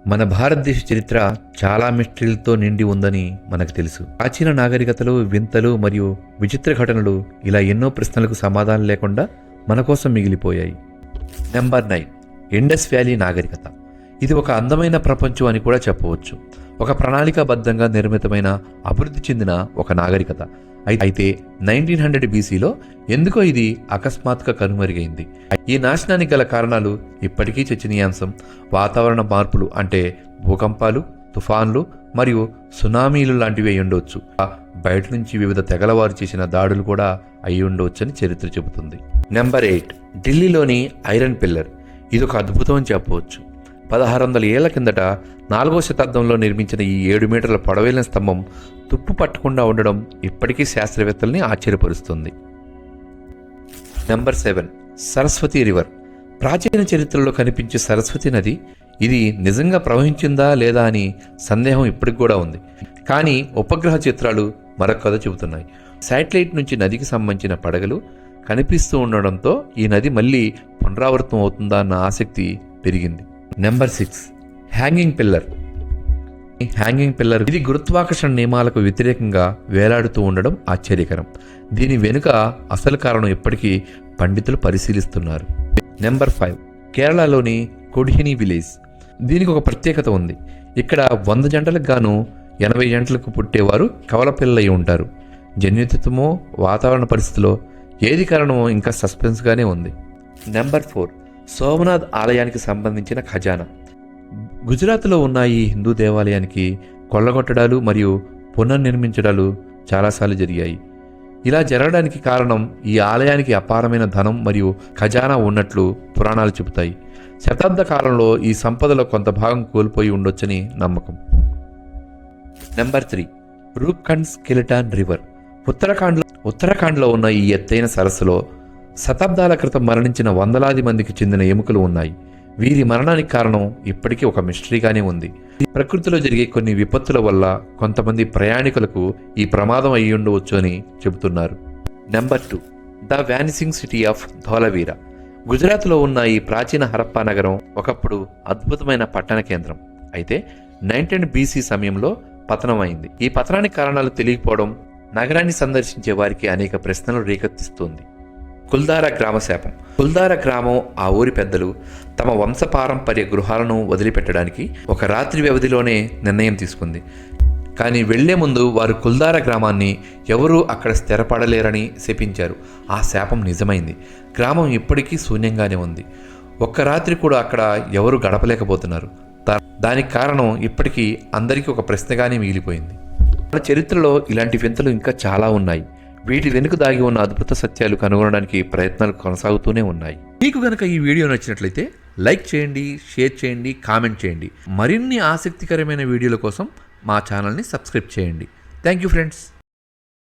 మన భారతదేశ చరిత్ర చాలా మిస్టరీలతో నిండి ఉందని మనకు తెలుసు. ప్రాచీన నాగరికతలు, వింతలు మరియు విచిత్ర ఘటనలు ఇలా ఎన్నో ప్రశ్నలకు సమాధానం లేకుండా మన కోసం మిగిలిపోయాయి. నెంబర్ 9, ఇండస్ వ్యాలీ నాగరికత. ఇది ఒక అందమైన ప్రపంచం అని కూడా చెప్పవచ్చు. ఒక ప్రణాళికాబద్ధంగా నిర్మితమైన, అభివృద్ధి చెందిన ఒక నాగరికత. అయితే 1900 BCలో ఎందుకో ఇది అకస్మాత్తుగా కనుమరుగైంది. ఈ నాశనానికి గల కారణాలు ఇప్పటికీ చర్చనీయాంశం. వాతావరణ మార్పులు అంటే భూకంపాలు, తుఫాన్లు మరియు సునామీలు లాంటివి అయి ఉండవచ్చు. బయట నుంచి వివిధ తెగల వారు చేసిన దాడులు కూడా అయి ఉండవచ్చని చరిత్ర చెబుతుంది. నెంబర్ 8, ఢిల్లీలోని ఐరన్ పిల్లర్. ఇది ఒక అద్భుతం అని చెప్పవచ్చు. 1600 ఏళ్ల కిందట 4వ శతాబ్దంలో నిర్మించిన ఈ 7 మీటర్ల పొడవైన స్తంభం తుప్పు పట్టకుండా ఉండడం ఇప్పటికీ శాస్త్రవేత్తల్ని ఆశ్చర్యపరుస్తుంది. Number 7, Saraswati river. ప్రాచీన చరిత్రలో కనిపించే సరస్వతి నది ఇది నిజంగా ప్రవహించిందా లేదా అని సందేహం ఇప్పటికి కూడా ఉంది. కానీ ఉపగ్రహ చిత్రాలు మరొక కథ చెబుతున్నాయి. శాటిలైట్ నుంచి నదికి సంబంధించిన పడగలు కనిపిస్తూ ఉండడంతో ఈ నది మళ్ళీ పునరావృతం అవుతుందా అన్న ఆసక్తి పెరిగింది. Number 6, hanging pillar. ఇది గురుత్వాకర్షణ నియమాలకు వ్యతిరేకంగా వేలాడుతూ ఉండడం ఆశ్చర్యకరం. దీని వెనుక అసలు కారణం ఇప్పటికీ పండితులు పరిశీలిస్తున్నారు. నెంబర్ 5, కేరళలోని కొడిహిని విలేజ్. దీనికి ఒక ప్రత్యేకత ఉంది. ఇక్కడ 100 జంటలకు గాను 80 జంటలకు పుట్టేవారు కవల పిల్లలై ఉంటారు. జన్యుత్వమో వాతావరణ పరిస్థితిలో ఏది కారణమో ఇంకా సస్పెన్స్గానే ఉంది. నెంబర్ 4, సోమనాథ్ ఆలయానికి సంబంధించిన ఖజానా. గుజరాత్లో ఉన్న ఈ హిందూ దేవాలయానికి కొల్లగొట్టడాలు మరియు పునర్నిర్మించడాలు చాలాసార్లు జరిగాయి. ఇలా జరగడానికి కారణం ఈ ఆలయానికి అపారమైన ధనం మరియు ఖజానా ఉన్నట్లు పురాణాలు చెబుతాయి. శతాబ్ద కాలంలో ఈ సంపదలో కొంత భాగం కోల్పోయి ఉండొచ్చని నమ్మకం. Number 3, Roopkund skeleton river. ఉత్తరాఖండ్లో ఉన్న ఈ ఎత్తైన సరస్సులో శతాబ్దాల క్రితం మరణించిన వందలాది మందికి చెందిన ఎముకలు ఉన్నాయి. వీరి మరణానికి కారణం ఇప్పటికీ ఒక మిస్టరీగానే ఉంది. ప్రకృతిలో జరిగే కొన్ని విపత్తుల వల్ల కొంతమంది ప్రయాణికులకు ఈ ప్రమాదం అయి ఉండవచ్చు అని చెబుతున్నారు. Number 2, the vanishing city of Dholavira. గుజరాత్లో ఉన్న ఈ ప్రాచీన హరప్పా నగరం ఒకప్పుడు అద్భుతమైన పట్టణ కేంద్రం. అయితే 19 BC సమయంలో పతనమైంది. ఈ పతనానికి కారణాలు తెలియకపోవడం నగరాన్ని సందర్శించే వారికి అనేక ప్రశ్నలు రేకెత్తిస్తుంది. కుల్దారా గ్రామ శాపం. కుల్దారా గ్రామం ఆ ఊరి పెద్దలు తమ వంశపారంపర్య గృహాలను వదిలిపెట్టడానికి ఒక రాత్రి వ్యవధిలోనే నిర్ణయం తీసుకుంది. కానీ వెళ్లే ముందు వారు కుల్దారా గ్రామాన్ని ఎవరూ అక్కడ స్థిరపడలేరని శపించారు. ఆ శాపం నిజమైంది. గ్రామం ఇప్పటికీ శూన్యంగానే ఉంది. ఒక్క రాత్రి కూడా అక్కడ ఎవరు గడపలేకపోతున్నారు. దానికి కారణం ఇప్పటికీ అందరికీ ఒక ప్రశ్నగానే మిగిలిపోయింది. మన చరిత్రలో ఇలాంటి వింతలు ఇంకా చాలా ఉన్నాయి. వీటి వెనుక దాగి ఉన్న అద్భుత సత్యాలు కనుగొనడానికి ప్రయత్నాలు కొనసాగుతూనే ఉన్నాయి. మీకు గనక ఈ వీడియో నచ్చినట్లయితే లైక్ చేయండి, షేర్ చేయండి, కామెంట్ చేయండి. మరిన్ని ఆసక్తికరమైన వీడియోల కోసం మా ఛానల్ని సబ్స్క్రైబ్ చేయండి. Thank you friends.